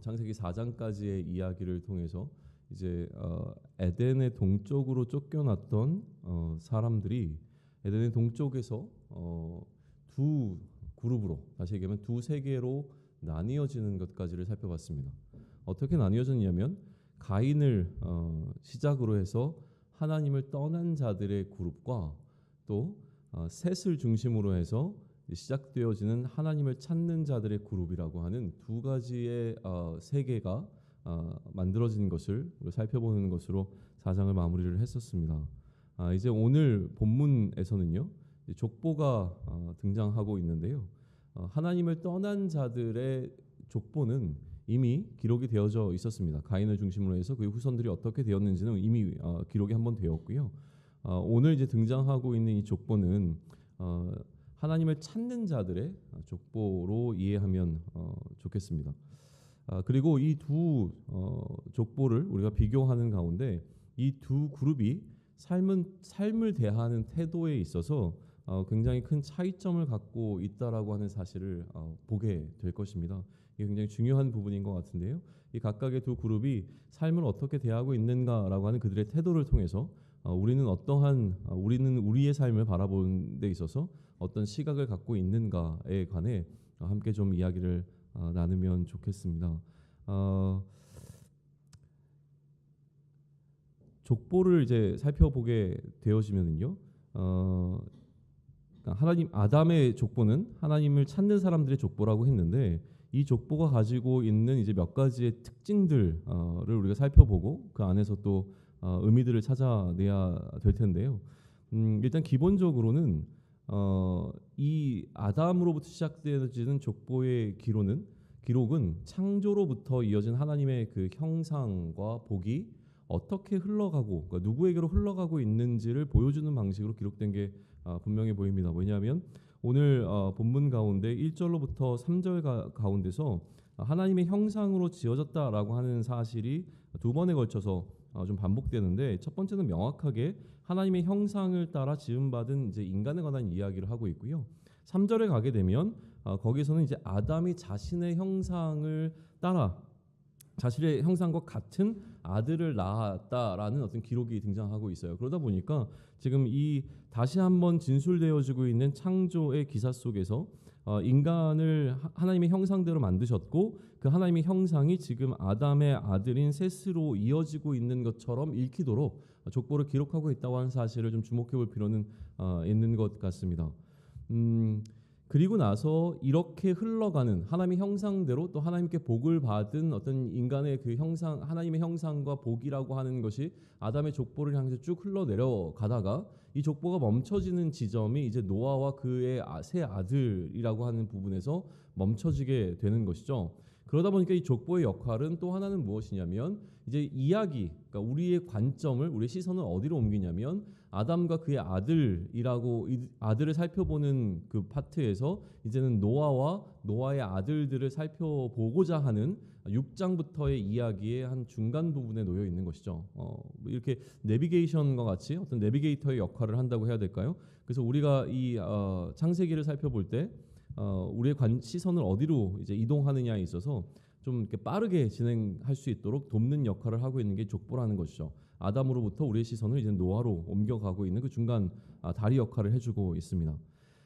창세기 4장까지의 이야기를 통해서 이제 에덴의 동쪽으로 쫓겨났던 사람들이 에덴의 동쪽에서 두 그룹으로, 다시 얘기하면 두 세계로 나뉘어지는 것까지를 살펴봤습니다. 어떻게 나뉘어졌냐면 가인을 시작으로 해서 하나님을 떠난 자들의 그룹과 또 셋을 중심으로 해서 시작되어지는 하나님을 찾는 자들의 그룹이라고 하는 두 가지의 세계가 만들어진 것을 살펴보는 것으로 4장을 마무리를 했었습니다. 이제 오늘 본문에서는요, 족보가 등장하고 있는데요. 하나님을 떠난 자들의 족보는 이미 기록이 되어져 있었습니다. 가인을 중심으로 해서 그의 후손들이 어떻게 되었는지는 이미 기록이 한번 되었고요. 오늘 이제 등장하고 있는 이 족보는 하나님을 찾는 자들의 족보로 이해하면 좋겠습니다. 그리고 이 두 족보를 우리가 비교하는 가운데 이 두 그룹이 삶을 대하는 태도에 있어서 굉장히 큰 차이점을 갖고 있다라고 하는 사실을 보게 될 것입니다. 이게 굉장히 중요한 부분인 것 같은데요. 이 각각의 두 그룹이 삶을 어떻게 대하고 있는가라고 하는 그들의 태도를 통해서 우리는 우리의 삶을 바라보는 데 있어서 어떤 시각을 갖고 있는가에 관해 함께 좀 이야기를 나누면 좋겠습니다. 족보를 이제 살펴보게 되어지면요, 하나님 아담의 족보는 하나님을 찾는 사람들의 족보라고 했는데 이 족보가 가지고 있는 이제 몇 가지의 특징들을 우리가 살펴보고 그 안에서 또 의미들을 찾아내야 될 텐데요. 일단 기본적으로는 이 아담으로부터 시작되어지는 족보의 기록은 창조로부터 이어진 하나님의 그 형상과 복이 어떻게 흘러가고, 그러니까 누구에게로 흘러가고 있는지를 보여주는 방식으로 기록된 게 분명해 보입니다. 왜냐하면 오늘 본문 가운데 1절로부터 3절 가운데서 하나님의 형상으로 지어졌다라고 하는 사실이 두 번에 걸쳐서 좀 반복되는데, 첫 번째는 명확하게 하나님의 형상을 따라 지음받은 이제 인간에 관한 이야기를 하고 있고요. 3절에 가게 되면 거기서는 이제 아담이 자신의 형상을 따라 자신의 형상과 같은 아들을 낳았다라는 어떤 기록이 등장하고 있어요. 그러다 보니까 지금 이 다시 한번 진술되어지고 있는 창조의 기사 속에서 인간을 하나님의 형상대로 만드셨고 그 하나님의 형상이 지금 아담의 아들인 셋으로 이어지고 있는 것처럼 읽히도록 족보를 기록하고 있다고 하는 사실을 좀 주목해 볼 필요는 있는 것 같습니다. 그리고 나서 이렇게 흘러가는 하나님의 형상대로 또 하나님께 복을 받은 어떤 인간의 그 형상, 하나님의 형상과 복이라고 하는 것이 아담의 족보를 향해서 쭉 흘러내려가다가 이 족보가 멈춰지는 지점이 이제 노아와 그의 세 아들이라고 하는 부분에서 멈춰지게 되는 것이죠. 그러다 보니까 이 족보의 역할은 또 하나는 무엇이냐면 이제 이야기, 그러니까 우리의 관점을, 우리의 시선을 어디로 옮기냐면 아담과 그의 아들을 살펴보는 그 파트에서 이제는 노아와 노아의 아들들을 살펴보고자 하는 6장부터의 이야기의 한 중간 부분에 놓여 있는 것이죠. 이렇게 내비게이션과 같이 어떤 내비게이터의 역할을 한다고 해야 될까요? 그래서 우리가 이 창세기를 살펴볼 때 우리의 시선을 어디로 이제 이동하느냐에 있어서 좀 이렇게 빠르게 진행할 수 있도록 돕는 역할을 하고 있는 게 족보라는 것이죠. 아담으로부터 우리의 시선을 이제 노아로 옮겨가고 있는 그 중간 다리 역할을 해주고 있습니다.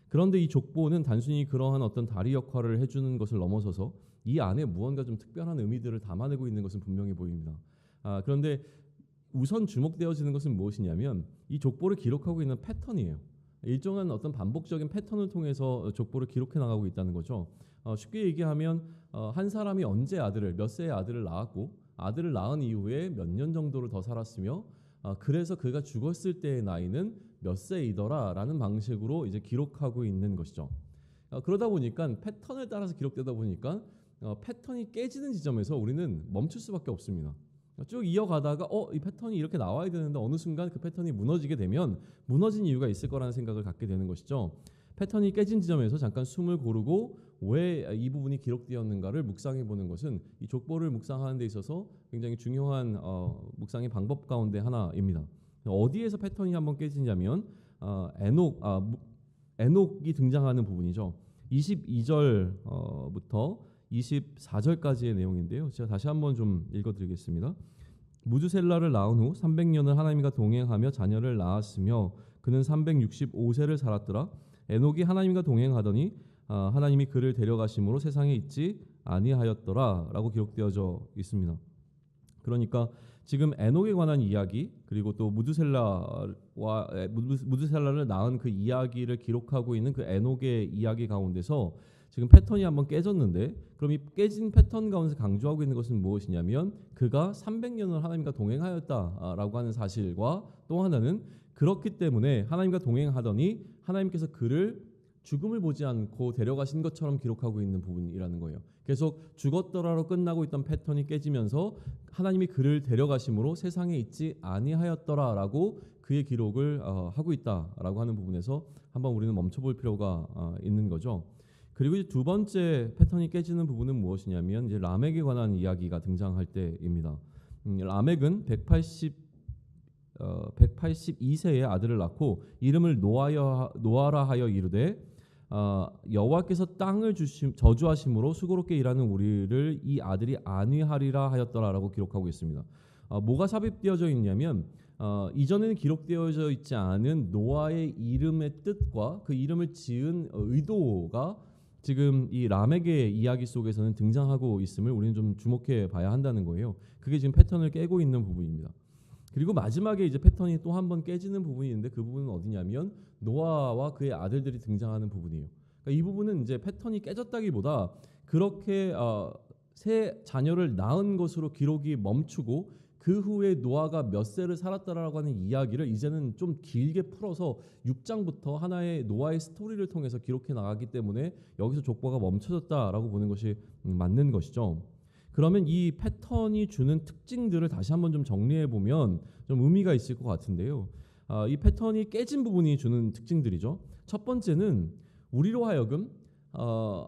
그런데 이 족보는 단순히 그러한 어떤 다리 역할을 해주는 것을 넘어서서 이 안에 무언가 좀 특별한 의미들을 담아내고 있는 것은 분명히 보입니다. 그런데 우선 주목되어지는 것은 무엇이냐면 이 족보를 기록하고 있는 패턴이에요. 일정한 어떤 반복적인 패턴을 통해서 족보를 기록해 나가고 있다는 거죠. 쉽게 얘기하면 한 사람이 언제 몇 세의 아들을 낳았고 아들을 낳은 이후에 몇 년 정도를 더 살았으며 그래서 그가 죽었을 때의 나이는 몇 세이더라라는 방식으로 이제 기록하고 있는 것이죠. 그러다 보니까 패턴을 따라서 기록되다 보니까 패턴이 깨지는 지점에서 우리는 멈출 수밖에 없습니다. 쭉 이어가다가 이 패턴이 이렇게 나와야 되는데 어느 순간 그 패턴이 무너지게 되면 무너진 이유가 있을 거라는 생각을 갖게 되는 것이죠. 패턴이 깨진 지점에서 잠깐 숨을 고르고 왜 이 부분이 기록되었는가를 묵상해 보는 것은 이 족보를 묵상하는 데 있어서 굉장히 중요한 묵상의 방법 가운데 하나입니다. 어디에서 패턴이 한번 깨지냐면 에녹이 등장하는 부분이죠. 22절부터 24절까지의 내용인데요. 제가 다시 한번 좀 읽어드리겠습니다. 무드셀라를 낳은 후 300년을 하나님과 동행하며 자녀를 낳았으며 그는 365세를 살았더라. 에녹이 하나님과 동행하더니 하나님이 그를 데려가심으로 세상에 있지 아니하였더라라고 기록되어져 있습니다. 그러니까 지금 에녹에 관한 이야기 그리고 또 무드셀라를 낳은 그 이야기를 기록하고 있는 그 에녹의 이야기 가운데서 지금 패턴이 한번 깨졌는데 그럼 이 깨진 패턴 가운데서 강조하고 있는 것은 무엇이냐면 그가 300년을 하나님과 동행하였다라고 하는 사실과 또 하나는 그렇기 때문에 하나님과 동행하더니 하나님께서 그를 죽음을 보지 않고 데려가신 것처럼 기록하고 있는 부분이라는 거예요. 계속 죽었더라로 끝나고 있던 패턴이 깨지면서 하나님이 그를 데려가심으로 세상에 있지 아니하였더라라고 그의 기록을 하고 있다라고 하는 부분에서 한번 우리는 멈춰볼 필요가 있는 거죠. 그리고 이제 두 번째 패턴이 깨지는 부분은 무엇이냐면 이제 라멕에 관한 이야기가 등장할 때입니다. 라멕은 182세의 아들을 낳고 이름을 노아라 하여 이르되 여호와께서 땅을 저주하심으로 수고롭게 일하는 우리를 이 아들이 안위하리라 하였더라라고 기록하고 있습니다. 뭐가 삽입되어져 있냐면 이전에는 기록되어져 있지 않은 노아의 이름의 뜻과 그 이름을 지은 의도가 지금 이 라멕의 이야기 속에서는 등장하고 있음을 우리는 좀 주목해 봐야 한다는 거예요. 그게 지금 패턴을 깨고 있는 부분입니다. 그리고 마지막에 이제 패턴이 또 한 번 깨지는 부분이 있는데 그 부분은 어디냐면 노아와 그의 아들들이 등장하는 부분이에요. 그러니까 이 부분은 이제 패턴이 깨졌다기보다 그렇게 새 자녀를 낳은 것으로 기록이 멈추고 그 후에 노아가 몇 세를 살았다라고 하는 이야기를 이제는 좀 길게 풀어서 6장부터 하나의 노아의 스토리를 통해서 기록해 나가기 때문에 여기서 족보가 멈춰졌다라고 보는 것이 맞는 것이죠. 그러면 이 패턴이 주는 특징들을 다시 한번 좀 정리해 보면 좀 의미가 있을 것 같은데요. 이 패턴이 깨진 부분이 주는 특징들이죠. 첫 번째는 우리로 하여금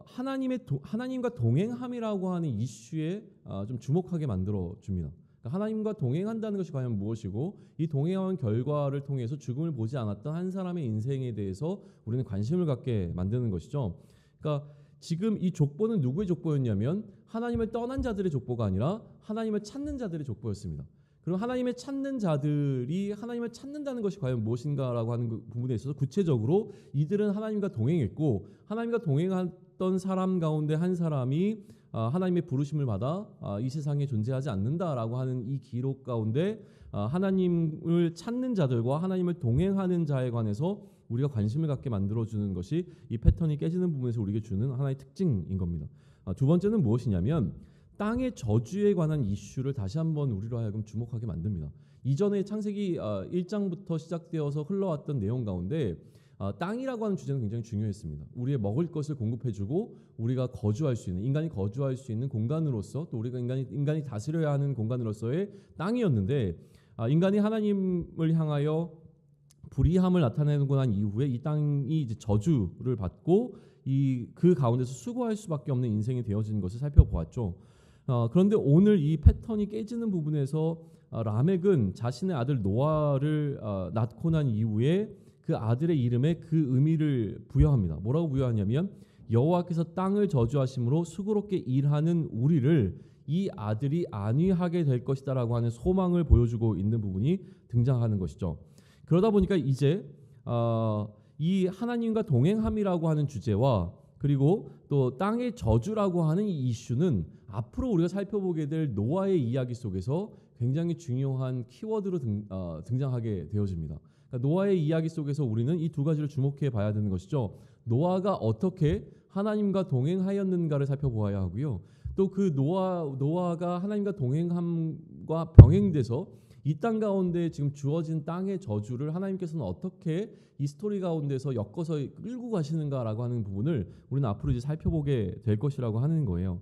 하나님과 동행함이라고 하는 이슈에 좀 주목하게 만들어 줍니다. 그러니까 하나님과 동행한다는 것이 과연 무엇이고 이 동행한 결과를 통해서 죽음을 보지 않았던 한 사람의 인생에 대해서 우리는 관심을 갖게 만드는 것이죠. 그러니까 지금 이 족보는 누구의 족보였냐면 하나님을 떠난 자들의 족보가 아니라 하나님을 찾는 자들의 족보였습니다. 그럼 하나님을 찾는 자들이 하나님을 찾는다는 것이 과연 무엇인가라고 하는 그 부분에 있어서 구체적으로 이들은 하나님과 동행했고 하나님과 동행했던 사람 가운데 한 사람이 하나님의 부르심을 받아 이 세상에 존재하지 않는다라고 하는 이 기록 가운데 하나님을 찾는 자들과 하나님을 동행하는 자에 관해서 우리가 관심을 갖게 만들어주는 것이 이 패턴이 깨지는 부분에서 우리에게 주는 하나의 특징인 겁니다. 두 번째는 무엇이냐면 땅의 저주에 관한 이슈를 다시 한번 우리로 하여금 주목하게 만듭니다. 이전에 창세기 1장부터 시작되어서 흘러왔던 내용 가운데 땅이라고 하는 주제는 굉장히 중요했습니다. 우리의 먹을 것을 공급해주고 우리가 거주할 수 있는 인간이 거주할 수 있는 공간으로서 또 우리가 인간이 다스려야 하는 공간으로서의 땅이었는데 인간이 하나님을 향하여 불의함을 나타내고 난 이후에 이 땅이 이제 저주를 받고 그 가운데서 수고할 수밖에 없는 인생이 되어지는 것을 살펴보았죠. 그런데 오늘 이 패턴이 깨지는 부분에서 라멕은 자신의 아들 노아를 낳고 난 이후에 그 아들의 이름에 그 의미를 부여합니다. 뭐라고 부여하냐면 여호와께서 땅을 저주하심으로 수고롭게 일하는 우리를 이 아들이 안위하게 될 것이다라고 하는 소망을 보여주고 있는 부분이 등장하는 것이죠. 그러다 보니까 이제 이 하나님과 동행함이라고 하는 주제와 그리고 또 땅의 저주라고 하는 이 이슈는 앞으로 우리가 살펴보게 될 노아의 이야기 속에서 굉장히 중요한 키워드로 등장하게 되어집니다. 그러니까 노아의 이야기 속에서 우리는 이 두 가지를 주목해 봐야 되는 것이죠. 노아가 어떻게 하나님과 동행하였는가를 살펴보아야 하고요. 또 그 노아가 하나님과 동행함과 병행돼서 이 땅 가운데 지금 주어진 땅의 저주를 하나님께서는 어떻게 이 스토리 가운데서 엮어서 끌고 가시는가라고 하는 부분을 우리는 앞으로 이제 살펴보게 될 것이라고 하는 거예요.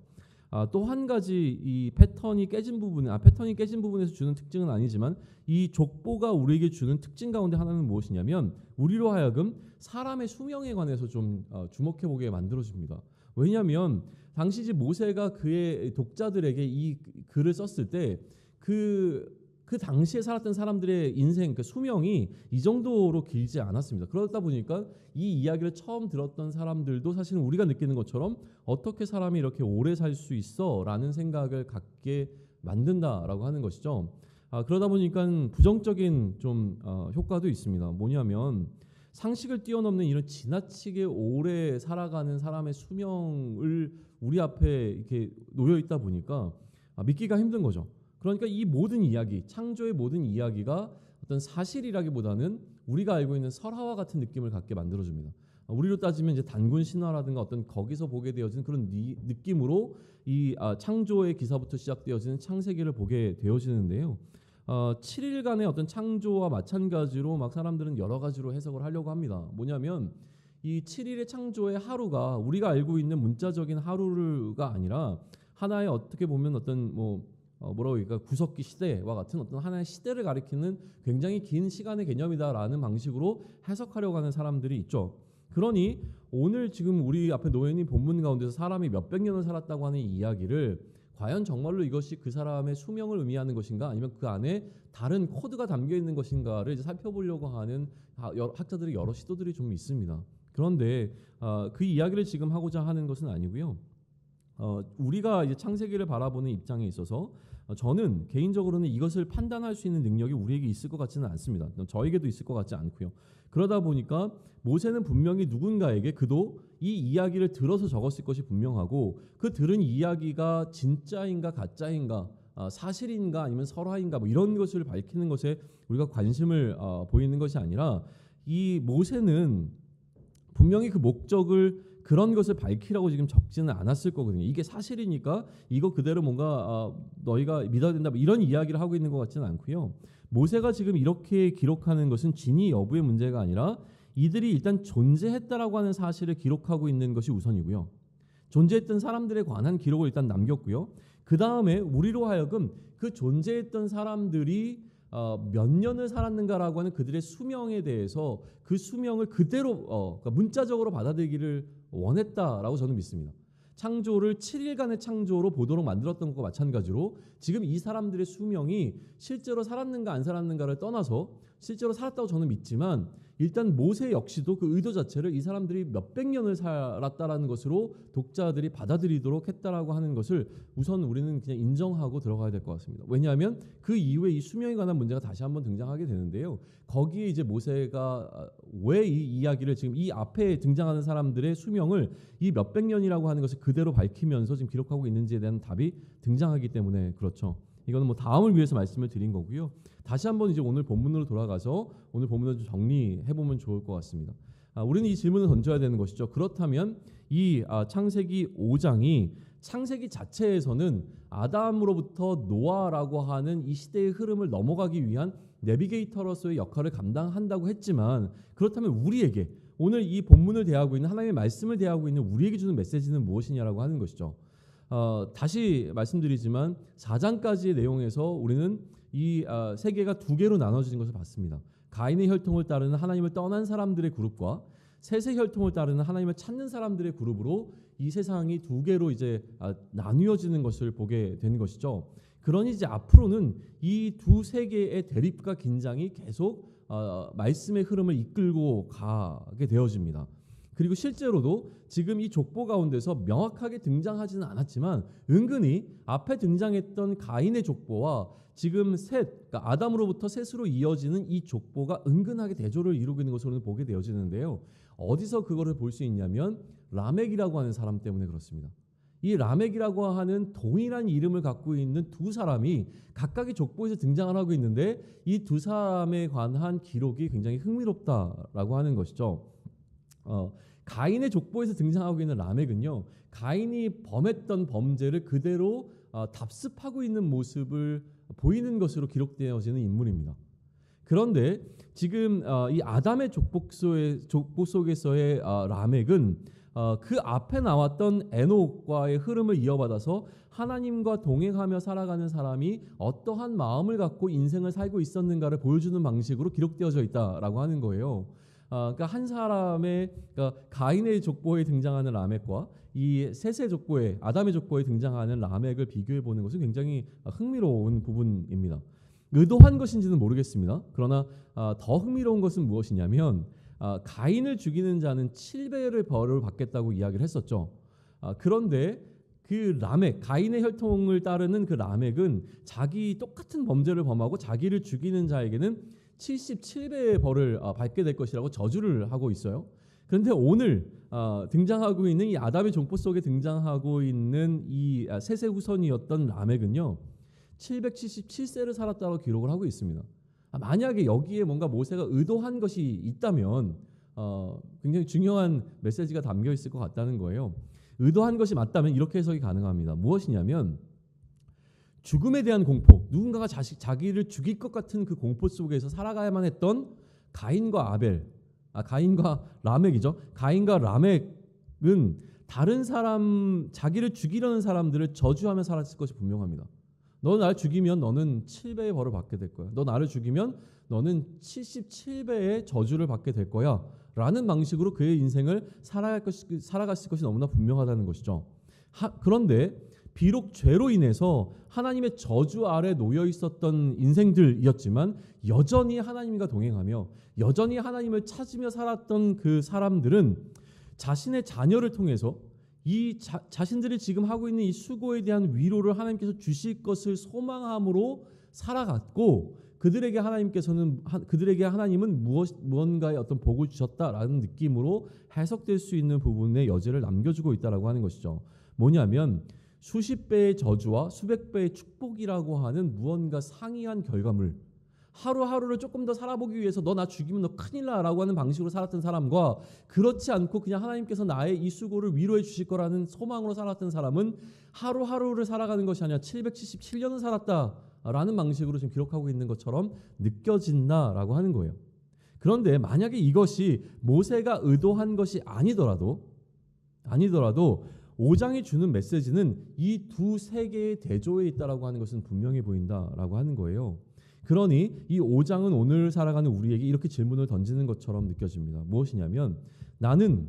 또 한 가지 이 패턴이 깨진 부분에서 주는 특징은 아니지만 이 족보가 우리에게 주는 특징 가운데 하나는 무엇이냐면 우리로 하여금 사람의 수명에 관해서 좀 주목해 보게 만들어줍니다. 왜냐하면 당시 모세가 그의 독자들에게 이 글을 썼을 때 그 그 당시에 살았던 사람들의 인생 그 수명이 이 정도로 길지 않았습니다. 그러다 보니까 이 이야기를 처음 들었던 사람들도 사실은 우리가 느끼는 것처럼 어떻게 사람이 이렇게 오래 살 수 있어라는 생각을 갖게 만든다라고 하는 것이죠. 그러다 보니까 부정적인 좀 효과도 있습니다. 뭐냐면 상식을 뛰어넘는 이런 지나치게 오래 살아가는 사람의 수명을 우리 앞에 이렇게 놓여 있다 보니까 믿기가 힘든 거죠. 그러니까 이 모든 이야기, 창조의 모든 이야기가 어떤 사실이라기보다는 우리가 알고 있는 설화와 같은 느낌을 갖게 만들어줍니다. 우리로 따지면 이제 단군 신화라든가 어떤 거기서 보게 되어진 그런 느낌으로 이 창조의 기사부터 시작되어지는 창세기를 보게 되어지는데요. 7일간의 어떤 창조와 마찬가지로 막 사람들은 여러 가지로 해석을 하려고 합니다. 뭐냐면 이 7일의 창조의 하루가 우리가 알고 있는 문자적인 하루가 아니라 하나의 어떻게 보면 어떤 뭐라고 할까 구석기 시대와 같은 어떤 하나의 시대를 가리키는 굉장히 긴 시간의 개념이다라는 방식으로 해석하려고 하는 사람들이 있죠. 그러니 오늘 지금 우리 앞에 놓여 있는 본문 가운데서 사람이 몇백 년을 살았다고 하는 이야기를 과연 정말로 이것이 그 사람의 수명을 의미하는 것인가 아니면 그 안에 다른 코드가 담겨 있는 것인가를 이제 살펴보려고 하는 학자들의 여러 시도들이 좀 있습니다. 그런데 그 이야기를 지금 하고자 하는 것은 아니고요. 우리가 이제 창세기를 바라보는 입장에 있어서 저는 개인적으로는 이것을 판단할 수 있는 능력이 우리에게 있을 것 같지는 않습니다. 저에게도 있을 것 같지 않고요. 그러다 보니까 모세는 분명히 누군가에게 그도 이 이야기를 들어서 적었을 것이 분명하고 그 들은 이야기가 진짜인가 가짜인가 사실인가 아니면 설화인가 뭐 이런 것을 밝히는 것에 우리가 관심을 보이는 것이 아니라 이 모세는 분명히 그 목적을 그런 것을 밝히라고 지금 적지는 않았을 거거든요. 이게 사실이니까 이거 그대로 뭔가 너희가 믿어야 된다 뭐 이런 이야기를 하고 있는 것 같지는 않고요. 모세가 지금 이렇게 기록하는 것은 진위 여부의 문제가 아니라 이들이 일단 존재했다라고 하는 사실을 기록하고 있는 것이 우선이고요. 존재했던 사람들에 관한 기록을 일단 남겼고요. 그 다음에 우리로 하여금 그 존재했던 사람들이 몇 년을 살았는가라고 하는 그들의 수명에 대해서 그 수명을 그대로 그러니까 문자적으로 받아들이기를 원했다라고 저는 믿습니다. 창조를 7일간의 창조로 보도록 만들었던 것과 마찬가지로 지금 이 사람들의 수명이 실제로 살았는가 안 살았는가를 떠나서 실제로 살았다고 저는 믿지만 일단 모세 역시도 그 의도 자체를 이 사람들이 몇백 년을 살았다라는 것으로 독자들이 받아들이도록 했다라고 하는 것을 우선 우리는 그냥 인정하고 들어가야 될 것 같습니다. 왜냐하면 그 이후에 이 수명에 관한 문제가 다시 한번 등장하게 되는데요. 거기에 이제 모세가 왜 이 이야기를 지금 이 앞에 등장하는 사람들의 수명을 이 몇백 년이라고 하는 것을 그대로 밝히면서 지금 기록하고 있는지에 대한 답이 등장하기 때문에 그렇죠. 이거는 뭐 다음을 위해서 말씀을 드린 거고요. 다시 한번 이제 오늘 본문으로 돌아가서 오늘 본문을 좀 정리해 보면 좋을 것 같습니다. 우리는 이 질문을 던져야 되는 것이죠. 그렇다면 이 창세기 5장이 창세기 자체에서는 아담으로부터 노아라고 하는 이 시대의 흐름을 넘어가기 위한 내비게이터로서의 역할을 감당한다고 했지만 그렇다면 우리에게 오늘 이 본문을 대하고 있는 하나님의 말씀을 대하고 있는 우리에게 주는 메시지는 무엇이냐라고 하는 것이죠. 다시 말씀드리지만 4장까지의 내용에서 우리는 이 세계가 두 개로 나눠지는 것을 봤습니다. 가인의 혈통을 따르는 하나님을 떠난 사람들의 그룹과 셋의 혈통을 따르는 하나님을 찾는 사람들의 그룹으로 이 세상이 두 개로 이제 나뉘어지는 것을 보게 된 것이죠. 그러니 이제 앞으로는 이 두 세계의 대립과 긴장이 계속 말씀의 흐름을 이끌고 가게 되어집니다. 그리고 실제로도 지금 이 족보 가운데서 명확하게 등장하지는 않았지만 은근히 앞에 등장했던 가인의 족보와 지금 그러니까 아담으로부터 셋으로 이어지는 이 족보가 은근하게 대조를 이루고 있는 것으로는 보게 되어지는데요. 어디서 그거를 볼 수 있냐면 라멕이라고 하는 사람 때문에 그렇습니다. 이 라멕이라고 하는 동일한 이름을 갖고 있는 두 사람이 각각의 족보에서 등장을 하고 있는데 이 두 사람에 관한 기록이 굉장히 흥미롭다라고 하는 것이죠. 가인의 족보에서 등장하고 있는 라멕은요, 가인이 범했던 범죄를 그대로 답습하고 있는 모습을 보이는 것으로 기록되어지는 인물입니다. 그런데 지금 이 아담의 족보 속에서의 라멕은 그 앞에 나왔던 에녹과의 흐름을 이어받아서 하나님과 동행하며 살아가는 사람이 어떠한 마음을 갖고 인생을 살고 있었는가를 보여주는 방식으로 기록되어져 있다라고 하는 거예요. 그러니까 한 사람의 그러니까 가인의 족보에 등장하는 라멕과 이 셋의 족보에 아담의 족보에 등장하는 라멕을 비교해 보는 것은 굉장히 흥미로운 부분입니다. 의도한 것인지는 모르겠습니다. 그러나 더 흥미로운 것은 무엇이냐면 가인을 죽이는 자는 7배의 벌을 받겠다고 이야기를 했었죠. 그런데 그 라멕, 가인의 혈통을 따르는 그 라멕은 자기 똑같은 범죄를 범하고 자기를 죽이는 자에게는 77배의 벌을 받게 될 것이라고 저주를 하고 있어요. 그런데 오늘 등장하고 있는 이 아담의 종포 속에 등장하고 있는 이 셋의 후손이었던 라멕은요, 777세를 살았다고 기록을 하고 있습니다. 만약에 여기에 뭔가 모세가 의도한 것이 있다면 굉장히 중요한 메시지가 담겨 있을 것 같다는 거예요. 의도한 것이 맞다면 이렇게 해석이 가능합니다. 무엇이냐면 죽음에 대한 공포, 누군가가 자기를 죽일 것 같은 그 공포 속에서 살아가야만 했던 가인과 아벨, 가인과 라멕이죠. 가인과 라멕은 다른 사람, 자기를 죽이려는 사람들을 저주하며 살았을 것이 분명합니다. 너 날 죽이면 너는 7배의 벌을 받게 될 거야. 너 나를 죽이면 너는 77배의 저주를 받게 될 거야. 라는 방식으로 그의 인생을 살아갔을 것이 너무나 분명하다는 것이죠. 그런데 비록 죄로 인해서 하나님의 저주 아래 놓여 있었던 인생들이었지만 여전히 하나님과 동행하며 여전히 하나님을 찾으며 살았던 그 사람들은 자신의 자녀를 통해서 이 자신들이 지금 하고 있는 이 수고에 대한 위로를 하나님께서 주실 것을 소망함으로 살아갔고, 그들에게 하나님은 무언가의 어떤 복을 주셨다라는 느낌으로 해석될 수 있는 부분의 여지를 남겨주고 있다라고 하는 것이죠. 뭐냐면 수십 배의 저주와 수백 배의 축복이라고 하는 무언가 상이한 결과물, 하루하루를 조금 더 살아보기 위해서 너 나 죽이면 너 큰일 나라고 하는 방식으로 살았던 사람과, 그렇지 않고 그냥 하나님께서 나의 이 수고를 위로해 주실 거라는 소망으로 살았던 사람은 하루하루를 살아가는 것이 아니라 777년을 살았다라는 방식으로 지금 기록하고 있는 것처럼 느껴진다라고 하는 거예요. 그런데 만약에 이것이 모세가 의도한 것이 아니더라도 5장이 주는 메시지는 이 두 세계의 대조에 있다라고 하는 것은 분명해 보인다라고 하는 거예요. 그러니 이 5장은 오늘 살아가는 우리에게 이렇게 질문을 던지는 것처럼 느껴집니다. 무엇이냐면, 나는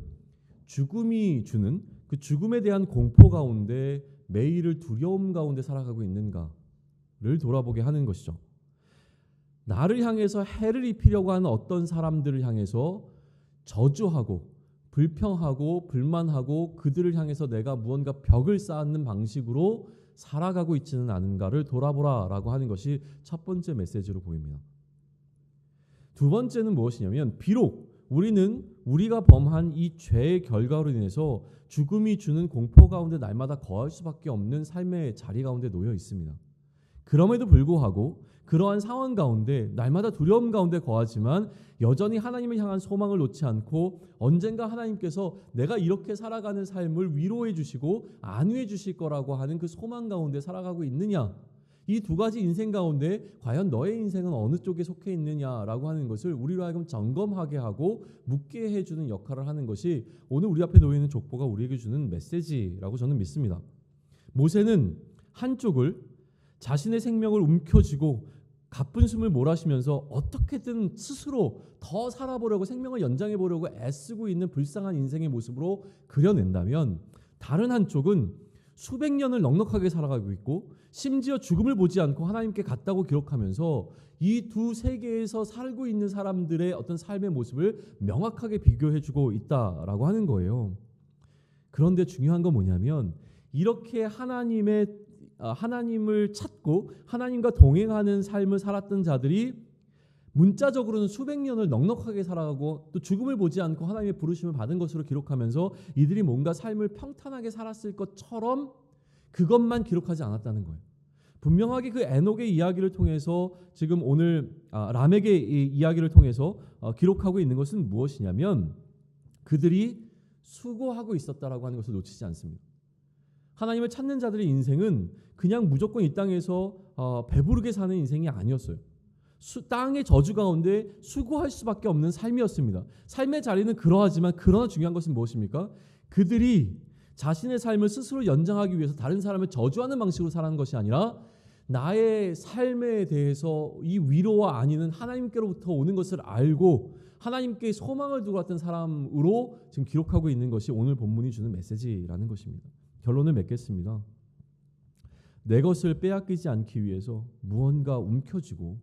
죽음이 주는 그 죽음에 대한 공포 가운데 매일을 두려움 가운데 살아가고 있는가를 돌아보게 하는 것이죠. 나를 향해서 해를 입히려고 하는 어떤 사람들을 향해서 저주하고 불평하고 불만하고 그들을 향해서 내가 무언가 벽을 쌓는 방식으로 살아가고 있지는 않은가를 돌아보라라고 하는 것이 첫 번째 메시지로 보입니다. 두 번째는 무엇이냐면, 비록 우리는 우리가 범한 이 죄의 결과로 인해서 죽음이 주는 공포 가운데 날마다 거할 수밖에 없는 삶의 자리 가운데 놓여 있습니다. 그럼에도 불구하고 그러한 상황 가운데 날마다 두려움 가운데 거하지만 여전히 하나님을 향한 소망을 놓지 않고 언젠가 하나님께서 내가 이렇게 살아가는 삶을 위로해 주시고 안위해 주실 거라고 하는 그 소망 가운데 살아가고 있느냐, 이 두 가지 인생 가운데 과연 너의 인생은 어느 쪽에 속해 있느냐라고 하는 것을 우리로 하여금 점검하게 하고 묻게 해주는 역할을 하는 것이 오늘 우리 앞에 놓여 있는 족보가 우리에게 주는 메시지라고 저는 믿습니다. 모세는 한쪽을 자신의 생명을 움켜쥐고 가쁜 숨을 몰아쉬면서 어떻게든 스스로 더 살아보려고, 생명을 연장해 보려고 애쓰고 있는 불쌍한 인생의 모습으로 그려낸다면, 다른 한쪽은 수백 년을 넉넉하게 살아가고 있고 심지어 죽음을 보지 않고 하나님께 갔다고 기록하면서 이 두 세계에서 살고 있는 사람들의 어떤 삶의 모습을 명확하게 비교해주고 있다라고 하는 거예요. 그런데 중요한 건 뭐냐면, 이렇게 하나님을 찾고 하나님과 동행하는 삶을 살았던 자들이 문자적으로는 수백 년을 넉넉하게 살아가고 또 죽음을 보지 않고 하나님의 부르심을 받은 것으로 기록하면서 이들이 뭔가 삶을 평탄하게 살았을 것처럼 그것만 기록하지 않았다는 거예요. 분명하게 그 에녹의 이야기를 통해서 지금 오늘 라멕의 이야기를 통해서 기록하고 있는 것은 무엇이냐면, 그들이 수고하고 있었다라고 하는 것을 놓치지 않습니다. 하나님을 찾는 자들의 인생은 그냥 무조건 이 땅에서 배부르게 사는 인생이 아니었어요. 땅의 저주 가운데 수고할 수밖에 없는 삶이었습니다. 삶의 자리는 그러하지만 그러나 중요한 것은 무엇입니까? 그들이 자신의 삶을 스스로 연장하기 위해서 다른 사람을 저주하는 방식으로 살아가는 것이 아니라 나의 삶에 대해서 이 위로와 안위는 하나님께로부터 오는 것을 알고 하나님께 소망을 두고 왔던 사람으로 지금 기록하고 있는 것이 오늘 본문이 주는 메시지라는 것입니다. 결론을 맺겠습니다. 내 것을 빼앗기지 않기 위해서 무언가 움켜쥐고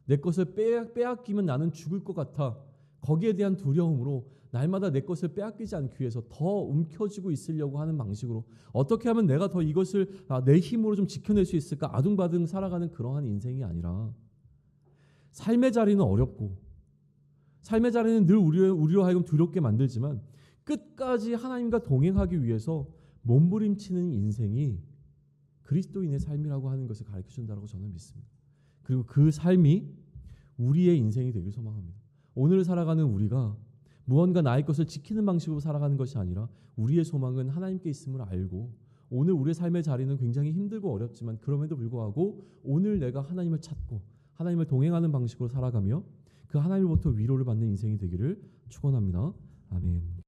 내 것을 빼앗기면 나는 죽을 것 같아. 거기에 대한 두려움으로 날마다 내 것을 빼앗기지 않기 위해서 더 움켜쥐고 있으려고 하는 방식으로 어떻게 하면 내가 더 이것을 내 힘으로 좀 지켜낼 수 있을까 아둥바둥 살아가는 그러한 인생이 아니라 삶의 자리는 어렵고 삶의 자리는 늘 우리로 하여금 두렵게 만들지만 끝까지 하나님과 동행하기 위해서 몸부림치는 인생이 그리스도인의 삶이라고 하는 것을 가르쳐준다고 저는 믿습니다. 그리고 그 삶이 우리의 인생이 되길 소망합니다. 오늘 살아가는 우리가 무언가 나의 것을 지키는 방식으로 살아가는 것이 아니라 우리의 소망은 하나님께 있음을 알고 오늘 우리의 삶의 자리는 굉장히 힘들고 어렵지만 그럼에도 불구하고 오늘 내가 하나님을 찾고 하나님을 동행하는 방식으로 살아가며 그 하나님으로부터 위로를 받는 인생이 되기를 축원합니다. 아멘.